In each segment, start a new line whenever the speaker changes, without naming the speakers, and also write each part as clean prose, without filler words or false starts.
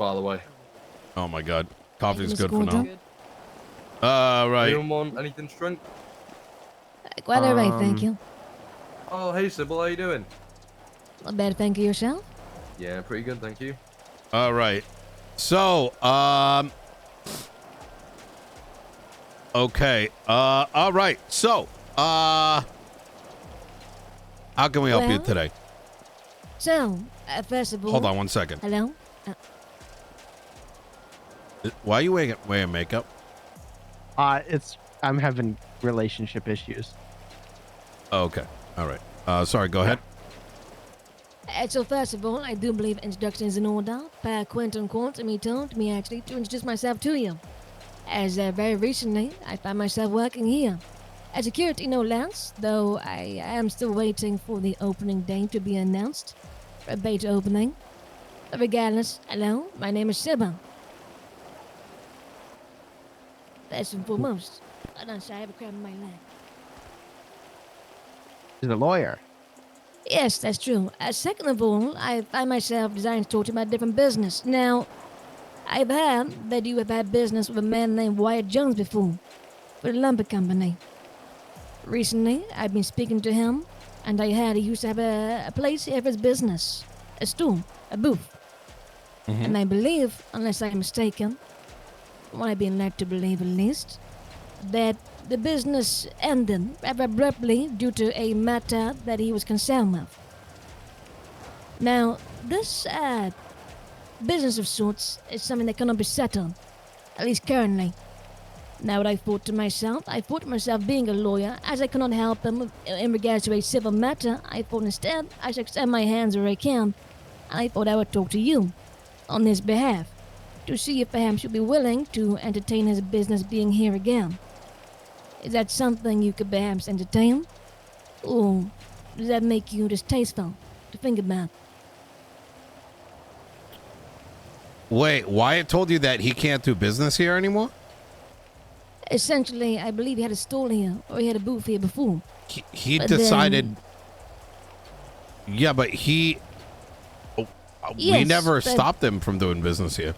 by the way.
Oh my god. Coffee's good for
Gordon.
now. Right.
Anyone want anything to drink?
Quite all right, thank you.
Oh, hey Sybil, how you doing?
Not bad, thank you. Yourself?
Yeah, pretty good, thank you.
All right. So, okay. All right. So, how can we help you today?
So, first of all...
Hold on one second.
Hello?
Why are you wearing makeup?
I'm having relationship issues.
Oh, okay. All right. Sorry, go ahead.
So first of all, I do believe introduction is in order. Per Quentin Court, me told me actually to introduce myself to you. As very recently, I found myself working here. As security, no less, though I am still waiting for the opening date to be announced. For a beta opening. But regardless, hello, my name is Sybil. First and foremost, I have a cramp in my leg.
He's a lawyer.
Yes, that's true. Second of all, I find myself desiring to talk to you about different business. Now, I've heard that you have had business with a man named Wyatt Jones before, for the lumber company. Recently, I've been speaking to him, and I heard he used to have a place here for his business. A store, a booth.
Mm-hmm.
And I believe, unless I'm mistaken, what I've been led to believe at least, that the business ended rather abruptly due to a matter that he was concerned with. Now, this business of sorts is something that cannot be settled, at least currently. Now, what I thought to myself, being a lawyer, as I cannot help him in regards to a civil matter, I thought instead I should extend my hands where I can, and I thought I would talk to you on his behalf, to see if perhaps you'd be willing to entertain his business being here again. Is that something you could perhaps entertain? Or does that make you distasteful to think about?
Wait, Wyatt told you that he can't do business here anymore?
Essentially, I believe he had a stall here, or he had a booth here before.
He
But
decided... Yeah, but he... we
Yes,
never
but-
stopped him from doing business here.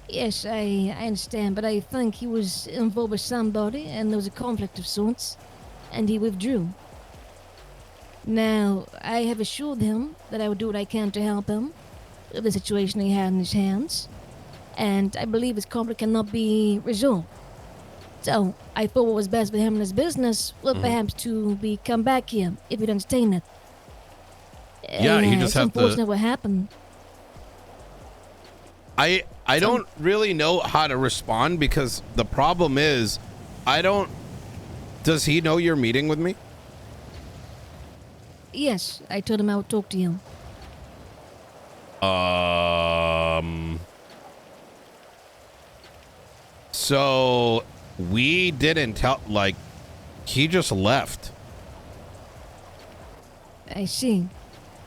Yes, I understand, but I think he was involved with somebody, and there was a conflict of sorts, and he withdrew. Now, I have assured him that I would do what I can to help him with the situation he had in his hands, and I believe his conflict cannot be resolved. So, I thought what was best for him and his business was perhaps to come back here, if you'd entertain it.
Yeah, he just
it's
had to-
unfortunate what happened.
I don't really know how to respond because the problem is does he know you're meeting with me?
Yes, I told him I would talk to you.
So we didn't tell, like, he just left.
I see.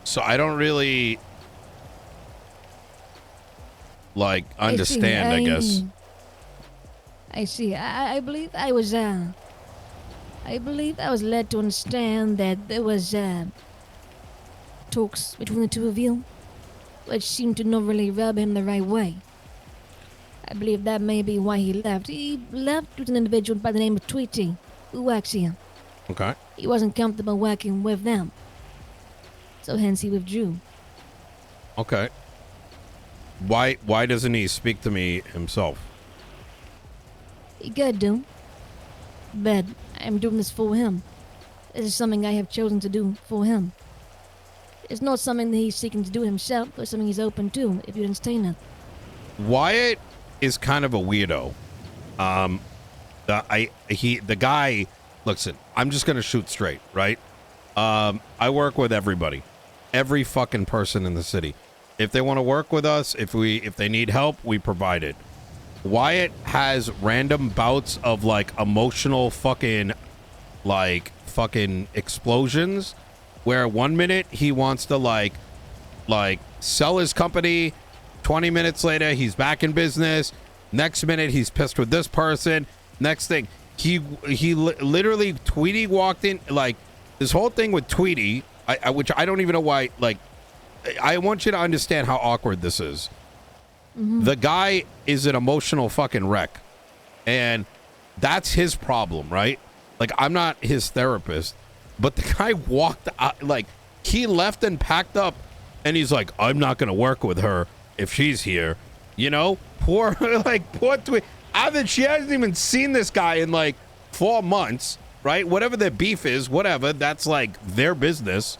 So I don't really like understand, I guess.
I see. I believe I was led to understand that there was talks between the two of you, which seemed to not really rub him the right way. I believe that may be why he left. He left with an individual by the name of Tweetie, who works here.
Okay.
He wasn't comfortable working with them, so hence he withdrew.
Okay. Why doesn't he speak to me himself?
He could do, but I'm doing this for him. This is something I have chosen to do for him. It's not something that he's seeking to do himself, but something he's open to, if you understand it.
Wyatt is kind of a weirdo. The guy, listen, I'm just gonna shoot straight, right? I work with everybody, every fucking person in the city. If they want to work with us, if they need help, we provide it. Wyatt has random bouts of like emotional fucking explosions where 1 minute he wants to like sell his company, 20 minutes later he's back in business, next minute he's pissed with this person, next thing he literally Tweetie walked in, like this whole thing with Tweetie, which I don't even know why, like I want you to understand how awkward this is. The guy is an emotional fucking wreck. And that's his problem, right? Like, I'm not his therapist, but the guy walked out, like, he left and packed up, and he's like, I'm not going to work with her if she's here. You know? Poor Tweet. She hasn't even seen this guy in, like, 4 months, right? Whatever their beef is, whatever, that's, like, their business.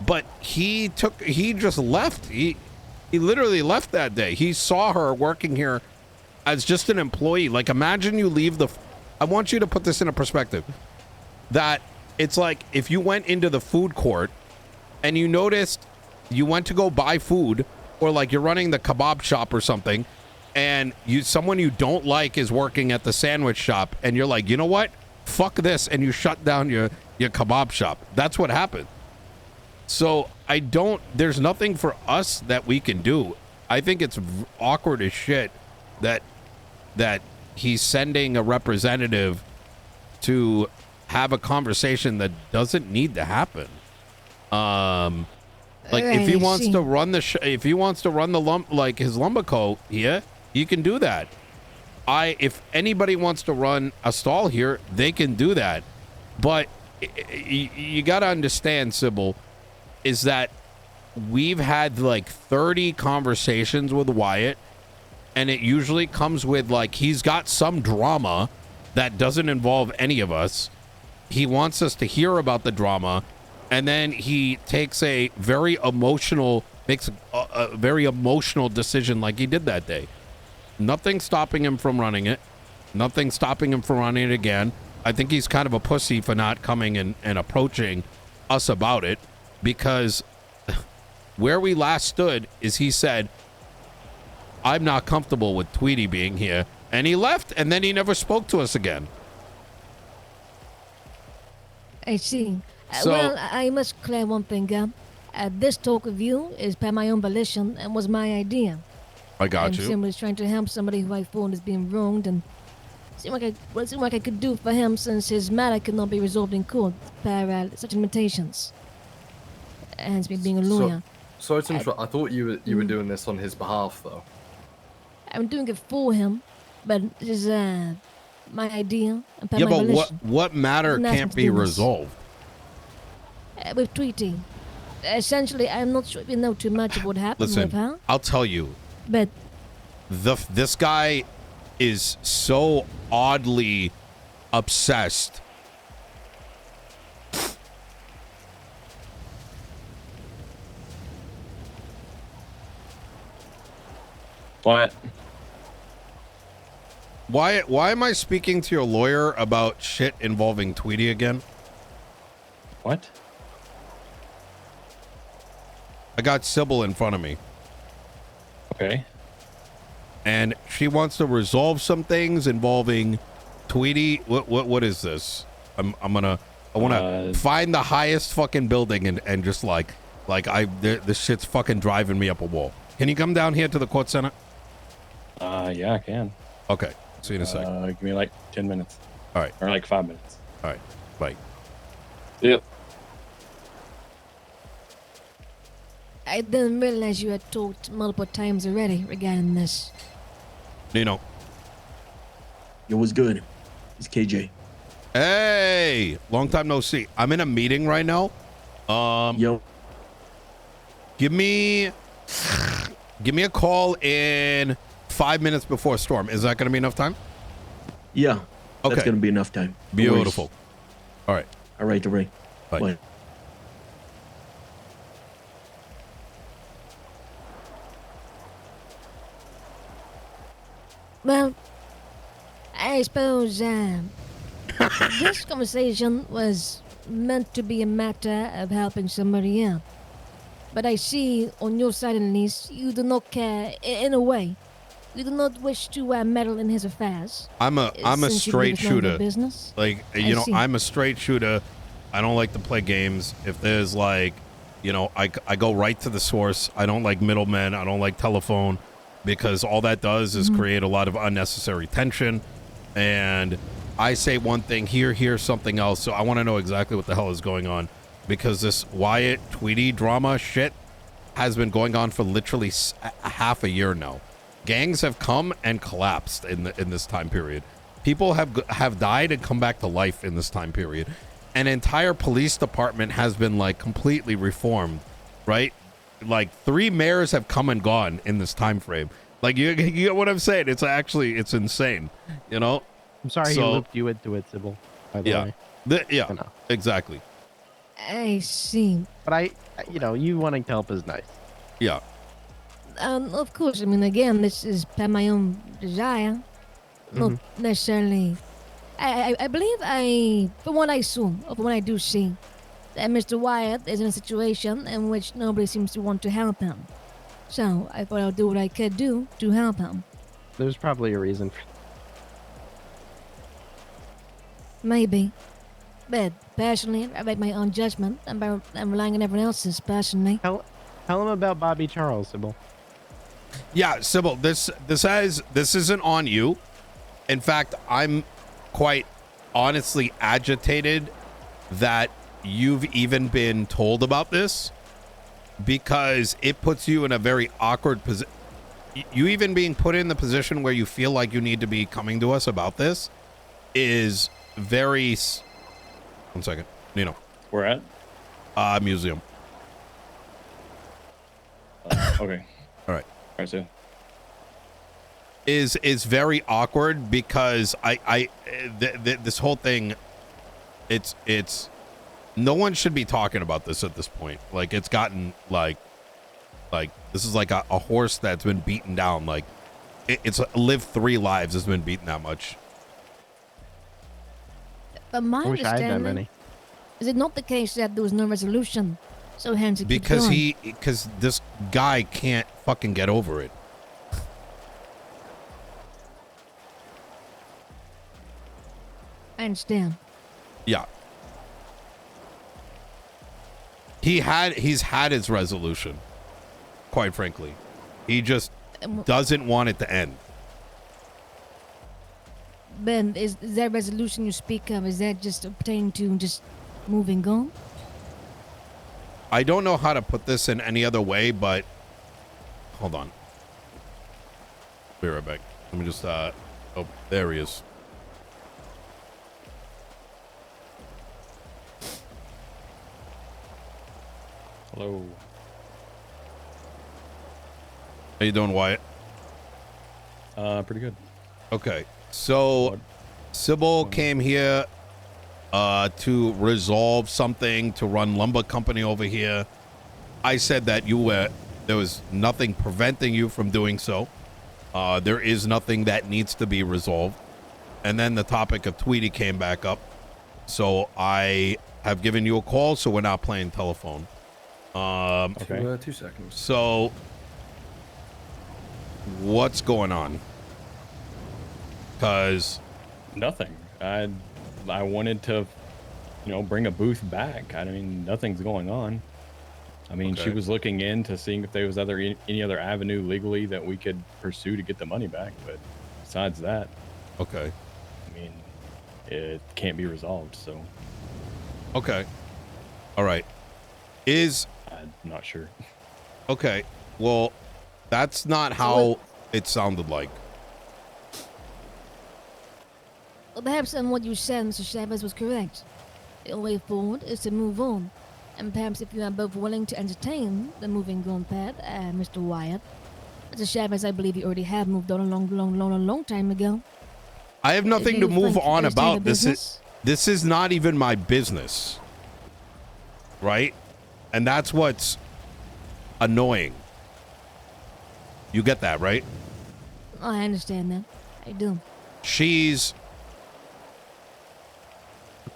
But he just left. He literally left that day. He saw her working here as just an employee. Like, imagine you leave I want you to put this in a perspective. That it's like if you went into the food court and you noticed you went to go buy food, or like you're running the kebab shop or something, and someone you don't like is working at the sandwich shop, and you're like, you know what? Fuck this, and you shut down your kebab shop. That's what happened. So there's nothing for us that we can do. I think it's awkward as shit that he's sending a representative to have a conversation that doesn't need to happen. Like, if he wants to run if he wants to run his Lumberco here, he can do that. If anybody wants to run a stall here, they can do that. But you got to understand, Sybil, is that we've had like 30 conversations with Wyatt, and it usually comes with, like, he's got some drama that doesn't involve any of us. He wants us to hear about the drama, and then he takes a very emotional decision like he did that day. Nothing stopping him from running it. Nothing stopping him from running it again. I think he's kind of a pussy for not coming and approaching us about it, because where we last stood is he said, I'm not comfortable with Tweetie being here, and he left, and then he never spoke to us again.
I see.
So-
Well, I must clear one thing up. This talk with you is by my own volition and was my idea.
I got
I'm
you.
simply trying to help somebody who I thought is being wronged, and it seemed like I could do for him, since his matter could not be resolved in court per such limitations. Hence me being a lawyer.
Sorry to interrupt. I thought you were doing this on his behalf, though.
I'm doing it for him, but it is my idea and per
Yeah,
my
but
volition.
what matter
Nothing
can't
to
be
do with this.
resolved?
With Tweetie. Essentially, I'm not sure if you know too much of what happened with her,
Listen, I'll tell you.
but
This guy is so oddly obsessed.
What?
Why am I speaking to your lawyer about shit involving Tweetie again?
What?
I got Sybil in front of me,
Okay.
and she wants to resolve some things involving Tweetie. What is this? I want to find the highest fucking building and just this shit's fucking driving me up a wall. Can you come down here to the court center?
Yeah, I can.
Okay. See you in a second.
Give me like 10 minutes.
All right.
Or like 5 minutes.
All right. Bye.
Yep.
I didn't realize you had talked multiple times already regarding this.
Nino.
Yo, what's good? It's KJ.
Hey, long time no see. I'm in a meeting right now.
Yo,
Give me a call in 5 minutes before storm. Is that going to be enough time?
yeah.
Okay.
That's gonna be enough time. No worries.
Beautiful. All right.
All right, all right.
Bye.
Bye.
Well, I suppose this conversation was meant to be a matter of helping somebody out. But I see on your side at least, you do not care in a way. You do not wish to meddle in his affairs.
I'm a
since you
straight
believe it's none of your
shooter.
business.
Like,
I see.
I'm a straight shooter. I don't like to play games. If there's like, I go right to the source. I don't like middlemen. I don't like telephone, because all that does is create a lot of unnecessary tension. And I say one thing, hear something else. So I want to know exactly what the hell is going on, because this Wyatt Tweetie drama shit has been going on for literally half a year now. gangs have come and collapsed in this time period. People have died and come back to life in this time period. An entire police department has been like completely reformed, right? Like 3 mayors have come and gone in this time frame. Like you get what I'm saying? It's insane, you know?
I'm sorry he looped you into it, Sybil, by the way.
Yeah,
I know.
exactly.
I see.
But you wanting to help is nice.
Yeah.
Of course, I mean, again, this is by my own desire. Not necessarily. I believe from what I saw, or from what I do see, that Mr. Wyatt is in a situation in which nobody seems to want to help him. So I thought I'll do what I could do to help him.
There's probably a reason.
Maybe. But personally, I make my own judgment. I'm relying on everyone else's personally.
Tell him about Bobby Charles, Sybil.
Yeah, Sybil, this isn't on you. In fact, I'm quite honestly agitated that you've even been told about this, because it puts you in a very awkward position. You even being put in the position where you feel like you need to be coming to us about this is very... One second. Nino.
Where at?
Museum.
Okay.
All right.
All right, so.
Is very awkward because this whole thing, it's no one should be talking about this at this point. Like, it's gotten like this is like a horse that's been beaten down. Like it's lived 3 lives, has been beaten that much.
But my
I wish I had that
understanding,
many.
is it not the case that there was no resolution? So hence it keeps
Because
going?
because this guy can't fucking get over it.
I understand.
Yeah. He's had his resolution, quite frankly. He just doesn't want it to end.
Ben, is that resolution you speak of, is that just pertaining to just moving on?
I don't know how to put this in any other way, but hold on. Be right back. Let me just oh, there he is.
Hello.
How you doing, Wyatt?
Pretty good.
Okay. So Sybil came here to resolve something, to run lumber company over here. I said that there was nothing preventing you from doing so. There is nothing that needs to be resolved. And then the topic of Tweetie came back up. So I have given you a call, so we're not playing telephone.
Okay.
2 seconds.
So what's going on? Because
Nothing. I wanted to, bring a booth back. I mean, nothing's going on. I mean, she
Okay.
was looking into seeing if there was any other avenue legally that we could pursue to get the money back. But besides that,
okay.
I mean, it can't be resolved. So
Okay. All right.
I'm not sure.
Okay. Well, that's not how it sounded like.
Well, perhaps what you said, Mr. Chavez, was correct. The only way forward is to move on. And perhaps if you are both willing to entertain the moving on path, Mr. Wyatt. Mr. Chavez, I believe you already have moved on a long time ago.
I have nothing to
You
move
think
on
there's still a
about.
business?
This is not even my business. Right? And that's what's annoying. You get that, right?
Oh, I understand that. I do.
She's,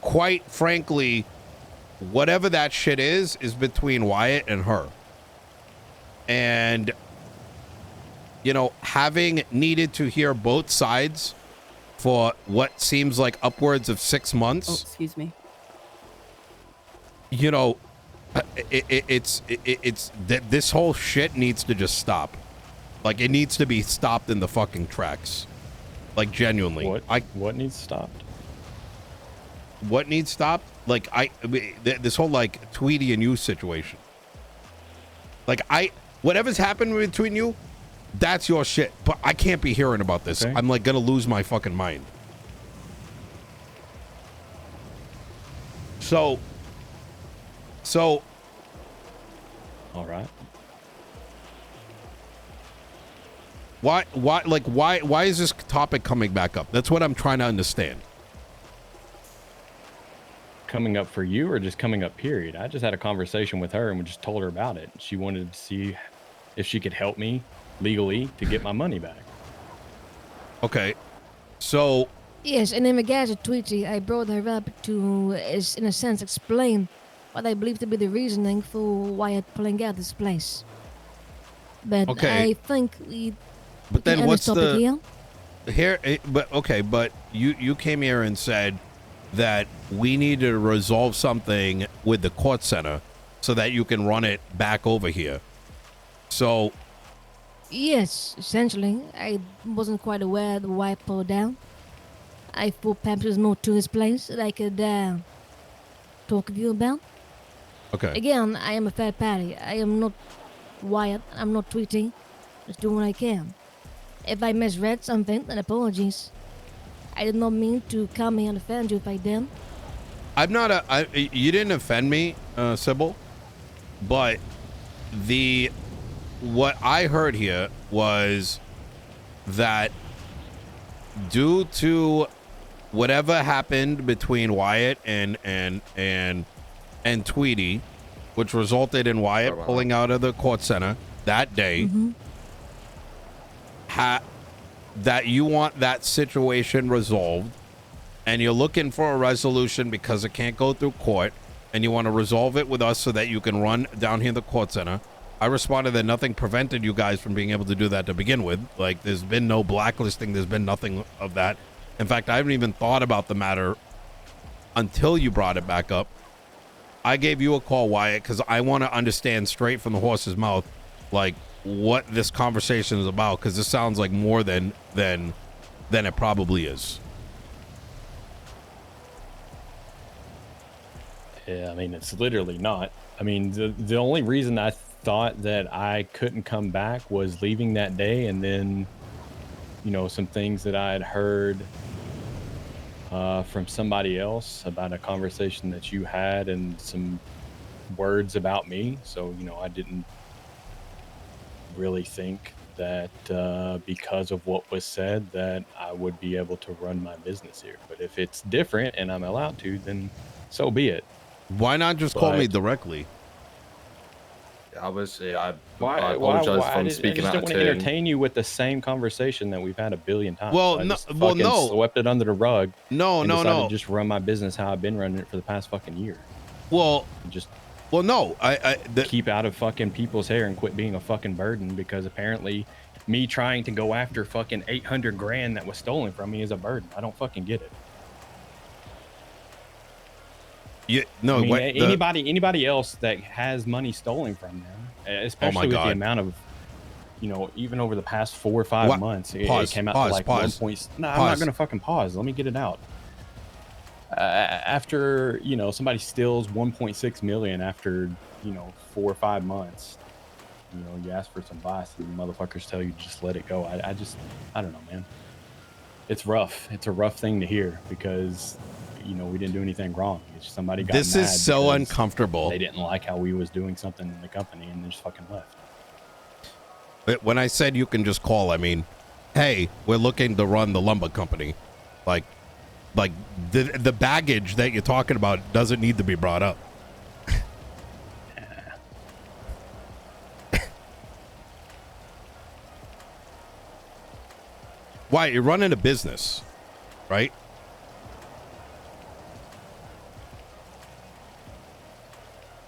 quite frankly, whatever that shit is between Wyatt and her. And, having needed to hear both sides for what seems like upwards of 6 months.
Oh, excuse me.
This whole shit needs to just stop. Like, it needs to be stopped in the fucking tracks. Like, genuinely.
What needs stopped?
What needs stopped? Like, this whole, like, Tweetie and you situation. Like, whatever's happened between you, That's your shit. But I can't be hearing about this.
Okay.
I'm like gonna lose my fucking mind. So
All right.
why is this topic coming back up? That's what I'm trying to understand.
Coming up for you or just coming up period? I just had a conversation with her and we just told her about it. She wanted to see if she could help me legally to get my money back.
Okay. So
Yes, and in regards to Tweetie, I brought her up to, in a sense, explain what I believe to be the reasoning for Wyatt pulling out this place. But
Okay.
I think we
but then
end
what's
this topic
the
here.
but you came here and said that we need to resolve something with the court center so that you can run it back over here. So
Yes, essentially. I wasn't quite aware that Wyatt pulled down. I thought perhaps there was more to this place that I could talk with you about.
okay.
Again, I am a third party. I am not Wyatt. I'm not Tweetie. Just doing what I can. If I misread something, then apologies. I did not mean to come here and offend you if I did.
I'm not you didn't offend me, Sybil, but what I heard here was that due to whatever happened between Wyatt and Tweetie, which resulted in Wyatt pulling out of the court center that day, that you want that situation resolved and you're looking for a resolution because it can't go through court and you want to resolve it with us so that you can run down here in the court center. I responded that nothing prevented you guys from being able to do that to begin with. Like, there's been no blacklisting. There's been nothing of that. In fact, I haven't even thought about the matter until you brought it back up. I gave you a call, Wyatt, because I want to understand straight from the horse's mouth, like, what this conversation is about, because this sounds like more than it probably is.
Yeah, I mean, it's literally not. I mean, the only reason I thought that I couldn't come back was leaving that day, and then, you know, some things that I had heard from somebody else about a conversation that you had and some words about me. So, you know, I didn't really think that because of what was said that I would be able to run my business here. But if it's different and I'm allowed to, then so be it.
Why not just call me directly?
I apologize
Why?
for
I
speaking
just
out
don't
of
want to
turn.
entertain you with the same conversation that we've had a billion times.
Well,
I
no,
just
well,
fucking
no.
swept it under the rug.
No,
and
no,
decided
no.
to just run my business how I've been running it for the past fucking year.
Well,
Just
no.
keep out of fucking people's hair and quit being a fucking burden, because apparently me trying to go after fucking 800 grand that was stolen from me is a burden. I don't fucking get it.
No,
I mean, anybody else that has money stolen from them, especially with the amount of, you know, even over the past 4 or 5 months, it came out to like 1 point. No, I'm not gonna fucking pause. Let me get it out. After, you know, somebody steals 1.6 million after, you know, 4 or 5 months, you know, you ask for some advice and motherfuckers tell you just let it go. I don't know, man. It's rough. It's a rough thing to hear, because, you know, we didn't do anything wrong. It's just somebody got
This
mad
is so
because
uncomfortable.
They didn't like how we was doing something in the company and they just fucking left.
When I said you can just call, I mean, hey, we're looking to run the lumber company. Like the baggage that you're talking about doesn't need to be brought up. Why? You're running a business, right?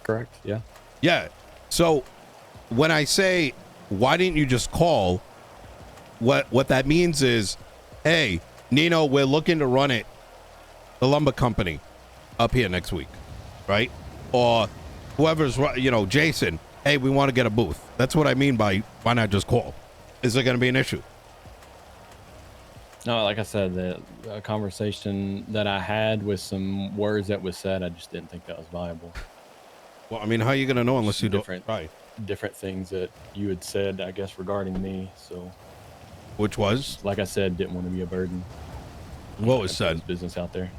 Correct. Yeah.
Yeah. So when I say, why didn't you just call? What that means is, hey, Nino, we're looking to run it, the lumber company, up here next week, right? Or whoever's, you know, Jason, hey, we want to get a booth. That's what I mean by why not just call? Is there going to be an issue?
No, like I said, the conversation that I had with some words that was said, I just didn't think that was viable.
Well, I mean, how are you going to know unless you don't
Different.
try?
different things that you had said, I guess, regarding me. So,
Which was?
like I said, didn't want to be a burden.
What was
I put
said?
his business out there.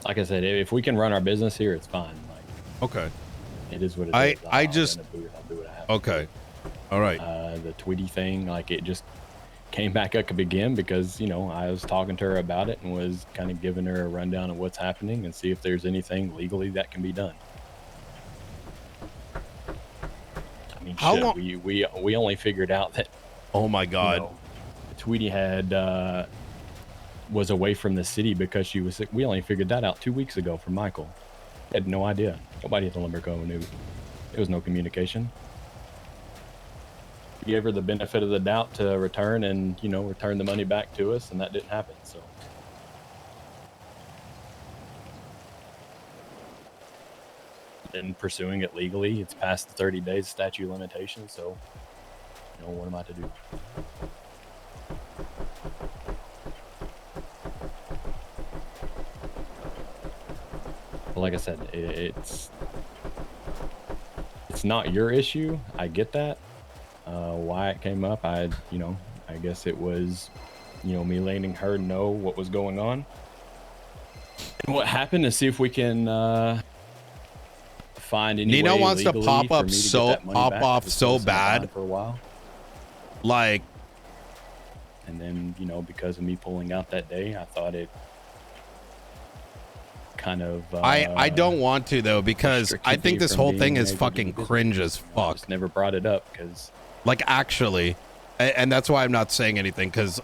Like I said, if we can run our business here, it's fine. Like,
Okay.
it is what it is.
I
I'll
just-
run a booth, I'll do what I have to
Okay. All right.
do. The Tweetie thing, like, it just came back up again because, you know, I was talking to her about it and was kind of giving her a rundown of what's happening and see if there's anything legally that can be done. I mean,
How
shit,
long-
we only figured out that,
Oh my
you
God.
know, Tweetie had was away from the city because she was sick. We only figured that out 2 weeks ago from Michael. Had no idea. Nobody at the Limerico knew. There was no communication. We gave her the benefit of the doubt to return and, you know, return the money back to us, and that didn't happen. So, and pursuing it legally, it's past the 30 days statute of limitation. So, you know, what am I to do? But like I said, it's not your issue. I get that. Why it came up, you know, I guess it was, you know, me letting her know what was going on and what happened, to see if we can find any
Nino
way
wants to
legally
pop
for
up
me to get
so-
that money
pop
back
off
if it's
so
been gone
bad.
for a while.
Like,
And then, you know, because of me pulling out that day, I thought it kind of
I don't want to though, because I
restricted
think
me
this
from
whole
being
thing is
able to
fucking
do business.
cringe as
I
fuck.
just never brought it up because
Like, actually, and that's why I'm not saying anything, because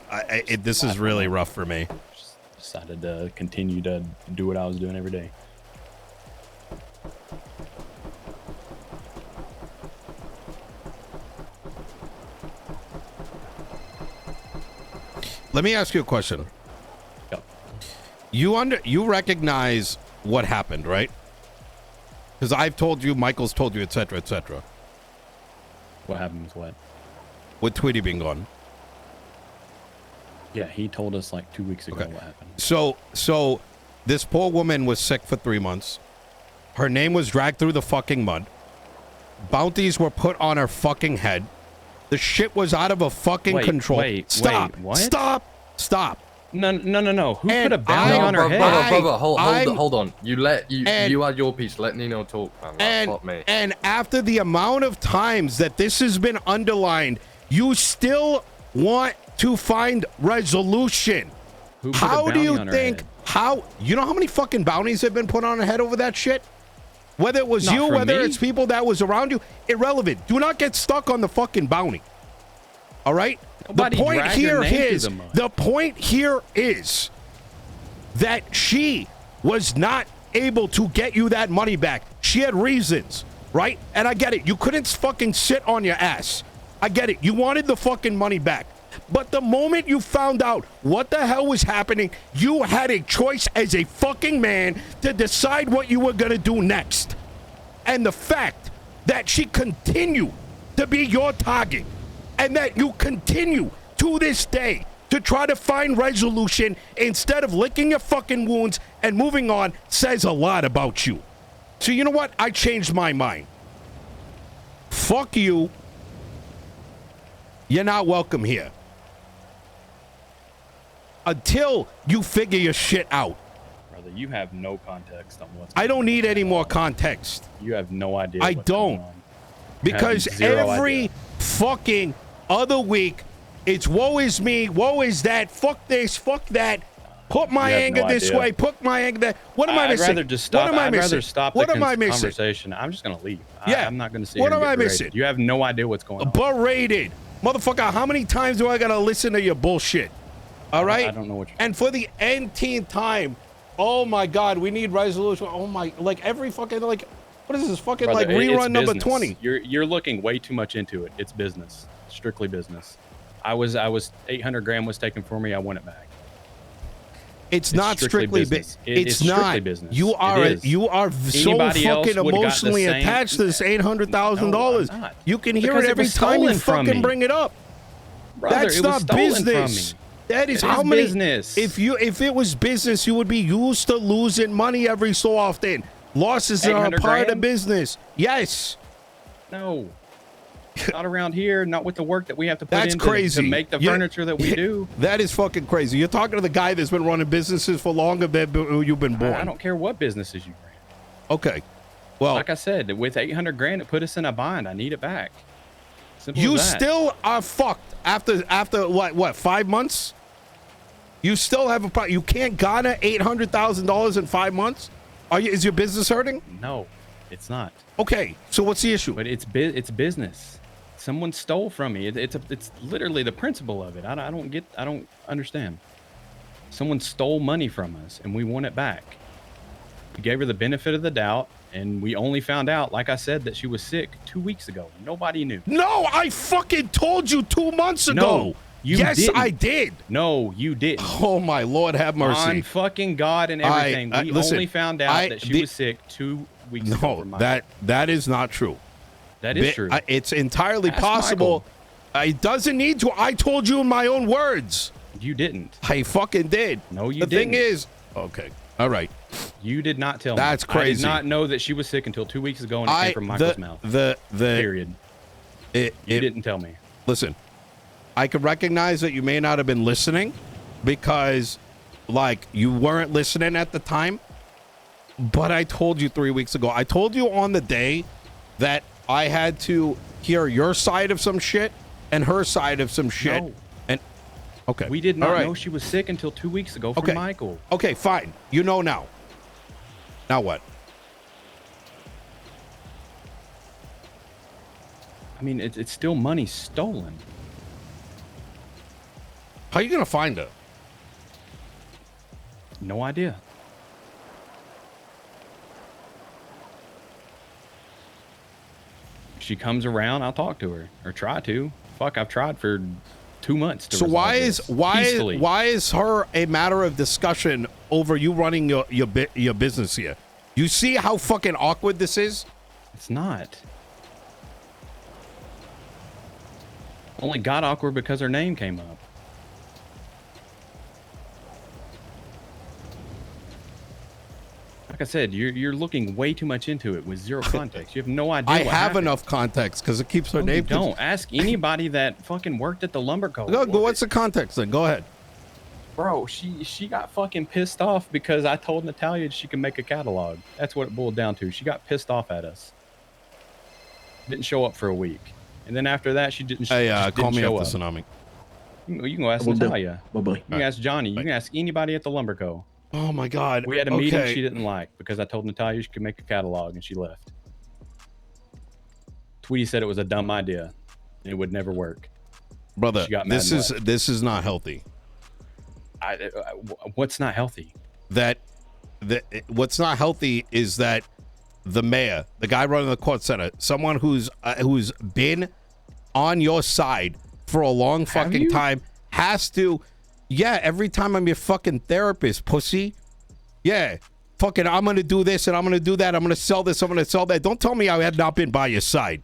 this is really rough for me.
just decided to continue to do what I was doing every day.
Let me ask you a question.
Yep.
You recognize what happened, right? Because I've told you, Michael's told you, etc., etc.
What happened with what?
With Tweetie being gone.
Yeah, he told us like 2 weeks ago
Okay.
what happened.
So this poor woman was sick for 3 months. Her name was dragged through the fucking mud. Bounties were put on her fucking head. The shit was out of a fucking control. Stop.
what?
Stop.
No. Who
And
put a bounty
I-
on her head?
I-
Hold on. You had your piece. Let Nino talk. Man. Fuck me.
And after the amount of times that this has been underlined, you still want to find resolution.
Who put a
How do
bounty
you
on her
think?
head?
How you know how many fucking bounties have been put on her head over that shit? Whether it was
Not
you,
from
whether
me.
it's people that was around you, irrelevant. Do not get stuck on the fucking bounty. All right.
Nobody
the point
dragged her
here
name through
is
the mud.
the point here is that she was not able to get you that money back. She had reasons, right? And I get it. You couldn't fucking sit on your ass. I get it. You wanted the fucking money back. But the moment you found out what the hell was happening, you had a choice as a fucking man to decide what you were going to do next. And the fact that she continued to be your target and that you continue to this day to try to find resolution instead of licking your fucking wounds and moving on says a lot about you. So you know what? I changed my mind. Fuck you. You're not welcome here. Until you figure your shit out.
Brother, you have no context on what's
I
going
don't
on
need
at
any
all.
more context.
You have no idea.
I
what's
don't.
going on.
Because
have zero
every
idea.
fucking other week, it's woe is me, woe is that, fuck this, fuck that. Put my
You have
anger
no
this
idea.
way, put my anger that. What am I
I'd
missing?
rather just stop.
What am I
I'd
missing?
rather stop
What
the
am I missing?
conversation. I'm just gonna leave.
Yeah.
I'm not gonna sit
What
here and
am
get
I
berated.
missing?
You have no idea what's going on.
Berated. Motherfucker, how many times do I gotta listen to your bullshit? All right?
I don't know what you're.
And for the nth time, oh my God, we need resolution. Oh my, like every fucking, like, what is this fucking,
Brother,
like,
it's
rerun number
business.
20?
You're looking way too much into it. It's business, strictly business. I was 800 grand was taken for me. I want it back.
It's not strictly
business.
It's
It's
not.
strictly business.
You are
It is.
so
Anybody else
fucking
would've got the
emotionally
same-
attached to this $800,000.
No, I'm not.
You can hear
Because
it
it
every
was
time you
stolen from
fucking
me.
bring it up.
Brother,
That's
it was
not
stolen from
business.
me.
That is
It
how
is
many
business.
If it was business, you would be used to losing money every so often. Losses are a
800
part of
grand?
business. Yes.
No. Not around here, not with the work that we have to put
That's
in
crazy.
to make the
Yeah.
furniture that we do.
That is fucking crazy. You're talking to the guy that's been running businesses for longer than you've been born.
I don't care what businesses you ran.
Okay. Well,
Like I said, with 800 grand, it put us in a bind. I need it back. Simple
you
as that.
still are fucked after what 5 months? You still have a problem. You can't garner $800,000 in 5 months. Is your business hurting?
No, it's not.
Okay, so what's the issue?
But it's business. Someone stole from me. It's literally the principle of it. I don't understand. Someone stole money from us, and we want it back. We gave her the benefit of the doubt, and we only found out, like I said, that she was sick 2 weeks ago. Nobody knew.
No, I fucking told you 2 months ago.
No, you
yes,
didn't.
I did.
No, you didn't.
Oh my Lord, have mercy.
On fucking God and everything. We
listen,
only found out that she was sick 2 weeks ago.
No,
from my-
that is not true.
that is true.
It's entirely
Ask
possible. It doesn't need to. I told you in my own words.
You didn't.
I fucking did.
No, you
the
didn't.
thing is, okay, all right.
You did not tell me.
That's
I
crazy.
did not know that she was sick until 2 weeks ago, and it came from Michael's mouth.
Period.
You didn't tell me.
Listen, I can recognize that you may not have been listening because, like, you weren't listening at the time. But I told you 3 weeks ago. I told you on the day that I had to hear your side of some shit and her side of some shit.
No.
And okay,
We did
All
not
right.
know she was sick until 2 weeks ago from
Okay.
Michael.
Okay, fine. You know now. Now what?
I mean, it's still money stolen.
How are you gonna find her?
No idea. If she comes around, I'll talk to her or try to. Fuck, I've tried for 2 months. To
So
resolve this peacefully.
why is her a matter of discussion over you running your business here? You see how fucking awkward this is?
It's not. Only got awkward because her name came up. Like I said, you're looking way too much into it with zero context. You have no idea.
I
what
have
happened.
enough context because it keeps her
No, you
name.
don't ask anybody that fucking worked at the lumber co.
Go, what's the context then? Go ahead.
Bro, she got fucking pissed off because I told Natalia she could make a catalog. That's what it boiled down to. She got pissed off at us. Didn't show up for a week, and then after that, she didn't.
Hey,
just
call
didn't
me
show
up
up.
the tsunami.
You can go ask
Will do.
Natalia.
Bye-bye.
You can ask Johnny. You can ask anybody at the lumber co.
Oh my God.
We had a meeting
Okay.
she didn't like because I told Natalia she could make a catalog and she left. Tweetie said it was a dumb idea. It would never work.
Brother,
She got mad
this
and
is
left.
this is not healthy.
What's not healthy?
What's not healthy is that the mayor, the guy running the court center, someone who's been on your side for a long fucking
you?
time, has to. Yeah, every time I'm your fucking therapist, pussy. Yeah, fucking, I'm gonna do this and I'm gonna do that. I'm gonna sell this. I'm gonna sell that. Don't tell me I had not been by your side.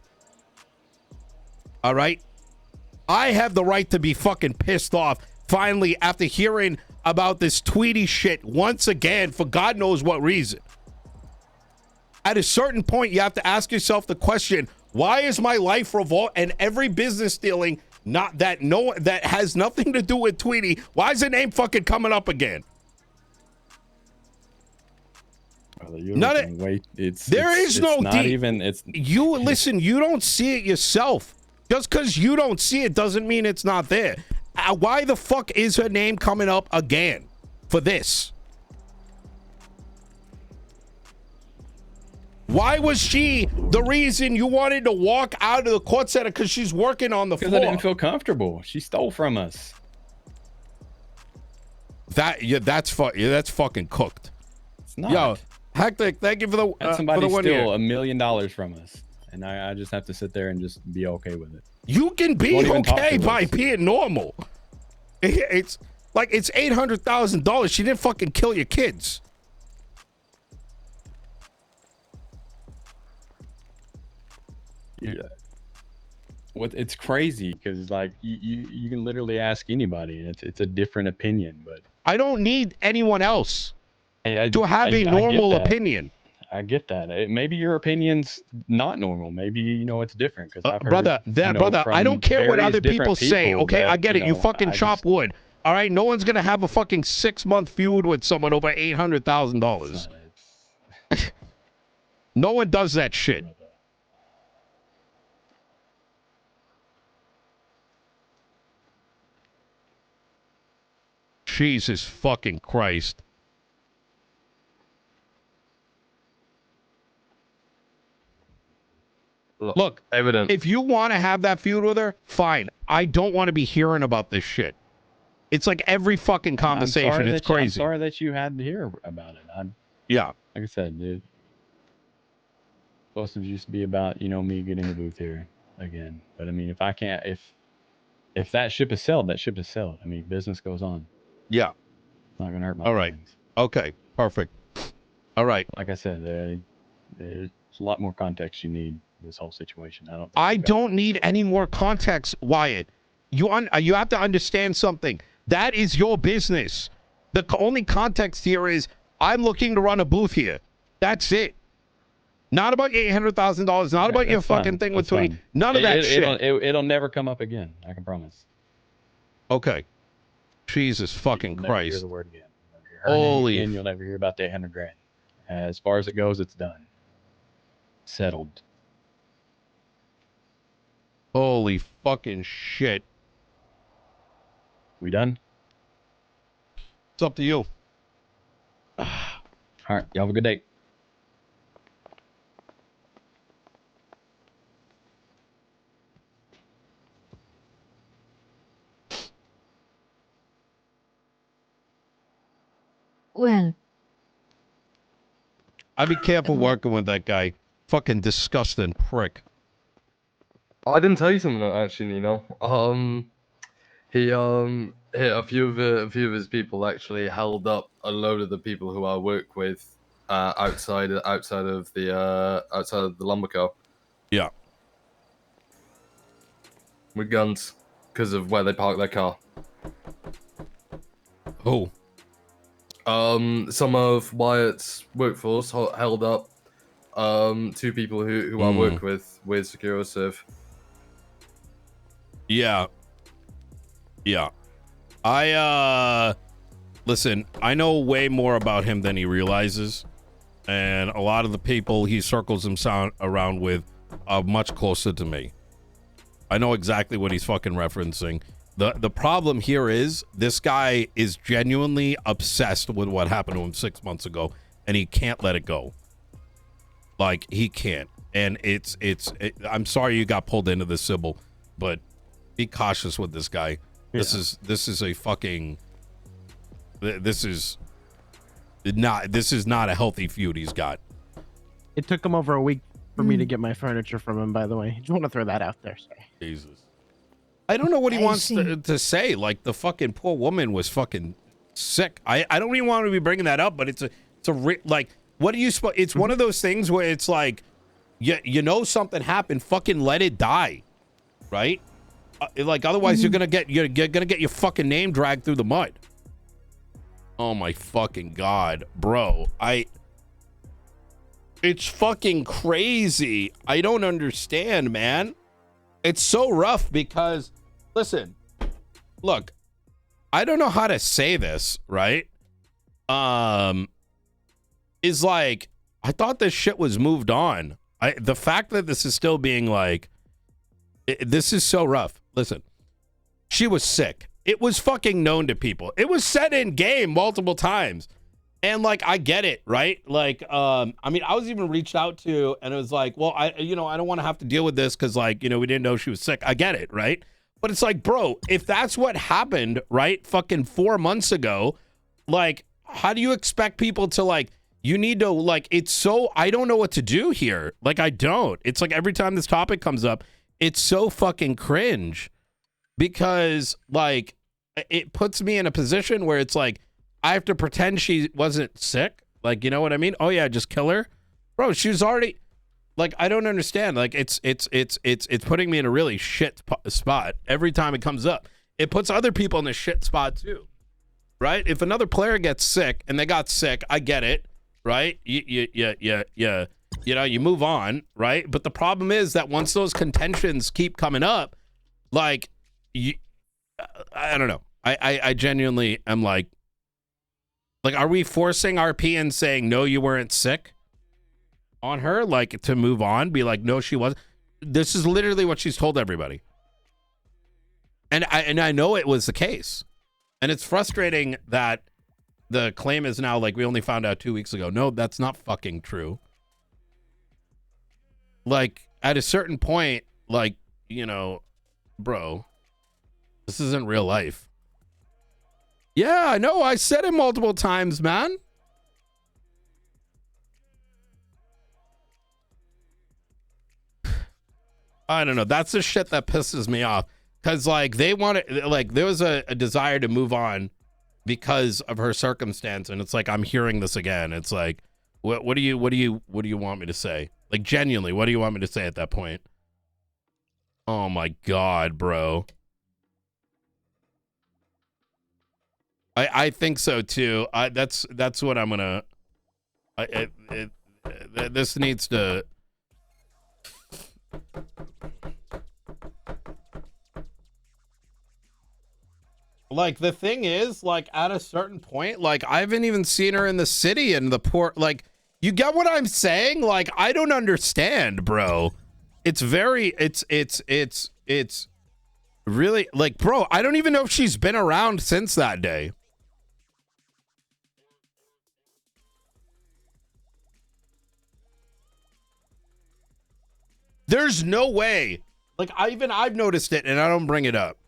All right, I have the right to be fucking pissed off. Finally, after hearing about this Tweetie shit once again, for God knows what reason. At a certain point, you have to ask yourself the question: why is my life revolving and every business dealing that has nothing to do with Tweetie? Why is the name fucking coming up again? There is no
not
deep.
even it's
You listen. You don't see it yourself. Just because you don't see it doesn't mean it's not there. Why the fuck is her name coming up again for this? Why was she the reason you wanted to walk out of the court center? Because she's working on the
because
floor.
I didn't feel comfortable. She stole from us.
That's fucking cooked.
It's not.
Yo, Hectic, thank you for the
Had
for
somebody
the 1
steal
year.
$1 million from us, and I just have to sit there and just be okay with it.
You can be
Won't even talk
okay
to
by
us.
being normal. It's like it's $800,000. She didn't fucking kill your kids.
Yeah. It's crazy because like you can literally ask anybody and it's a different opinion. But
I don't need anyone else
I
to have a
get
normal
that.
opinion.
I get that. Maybe your opinion's not normal. Maybe it's different because I've heard
brother, I don't care what other people say. Okay,
that,
I get it. You fucking chop wood. All right, no one's gonna have a fucking 6-month feud with someone over $800,000. No one does that shit. Jesus fucking Christ. Look,
evidence.
If you want to have that feud with her, fine. I don't want to be hearing about this shit. It's like every fucking conversation. It's crazy.
I'm sorry that you had to hear about it.
Yeah.
Like I said, dude. Supposed to just be about, me getting a booth here again. But I mean, if I can't, if that ship is sailed, that ship is sailed. I mean, business goes on.
Yeah.
It's not gonna hurt my
All right.
feelings.
Okay. Perfect. All right.
Like I said, there's a lot more context you need in this whole situation.
I don't need any more context, Wyatt. You have to understand something. That is your business. The only context here is I'm looking to run a booth here. That's it. Not about your $800,000. Not about your fucking thing with Tweetie. None of that shit.
It'll never come up again. I can promise.
Okay. Jesus fucking
You'll
Christ.
Never hear the word again.
Holy.
And you'll never hear about the $800,000. As far as it goes, it's done. Settled.
Holy fucking shit.
We done?
It's up to you.
All right. Y'all have a good day.
Well,
I'd be careful working with that guy. Fucking disgusting prick.
I didn't tell you something actually, Nino. He a few of his people actually held up a load of the people who I work with outside of the lumber co.
Yeah.
With guns because of where they park their car.
Who?
Some of Wyatt's workforce held up 2 people who I work with SecuroServe.
Yeah. Yeah. Listen, I know way more about him than he realizes. And a lot of the people he circles himself around with are much closer to me. I know exactly what he's fucking referencing. The problem here is this guy is genuinely obsessed with what happened to him 6 months ago, and he can't let it go. Like, he can't. And I'm sorry you got pulled into this, Sybil, but be cautious with this guy. Yeah. This is a fucking... This is not a healthy feud he's got.
It took him over a week for me to get my furniture from him, by the way. Just want to throw that out there. Sorry.
Jesus. I don't know what he wants to say. Like, the fucking poor woman was fucking sick. I don't even want to be bringing that up, but it's like, what do you... It's one of those things where it's like, you know something happened, fucking let it die, right? Like, otherwise you're gonna get your fucking name dragged through the mud. Oh my fucking God, bro. It's fucking crazy. I don't understand, man. It's so rough because, listen, look, I don't know how to say this, right? Is like, I thought this shit was moved on. The fact that this is still being like, this is so rough. Listen, she was sick. It was fucking known to people. It was said in game multiple times. And like, I get it, right? Like, I mean, I was even reached out to, and it was like, well, I don't want to have to deal with this because, like, we didn't know she was sick. I get it, right? But it's like, bro, if that's what happened, right, fucking 4 months ago, like, how do you expect people to, like, you need to, like, it's so, I don't know what to do here. Like, I don't. It's like every time this topic comes up, it's so fucking cringe because, like, it puts me in a position where it's like, I have to pretend she wasn't sick. Like, you know what I mean? Oh, yeah, just kill her. Bro, she was already... Like, I don't understand. Like, it's putting me in a really shit spot every time it comes up. It puts other people in a shit spot too, right? If another player gets sick and they got sick, I get it, right? You know, you move on, right? But the problem is that once those contentions keep coming up, like, I don't know. I genuinely am like, are we forcing RP and saying, no, you weren't sick on her? Like, to move on, be like, no, she wasn't. This is literally what she's told everybody. And I know it was the case. And it's frustrating that the claim is now like, we only found out 2 weeks ago. No, that's not fucking true. Like, at a certain point, like, you know, bro, this isn't real life. Yeah, I know. I said it multiple times, man. I don't know. That's the shit that pisses me off. Because, like, they wanted, like, there was a desire to move on because of her circumstance. And it's like, I'm hearing this again. It's like, what do you want me to say? Like, genuinely, what do you want me to say at that point? Oh my God, bro. I think so too. That's what I'm gonna. This needs to. Like, the thing is, like, at a certain point, like, I haven't even seen her in the city and the port. Like, you get what I'm saying? Like, I don't understand, bro. It's very, it's really, like, bro, I don't even know if she's been around since that day. There's no way. Like, I've noticed it and I don't bring it up.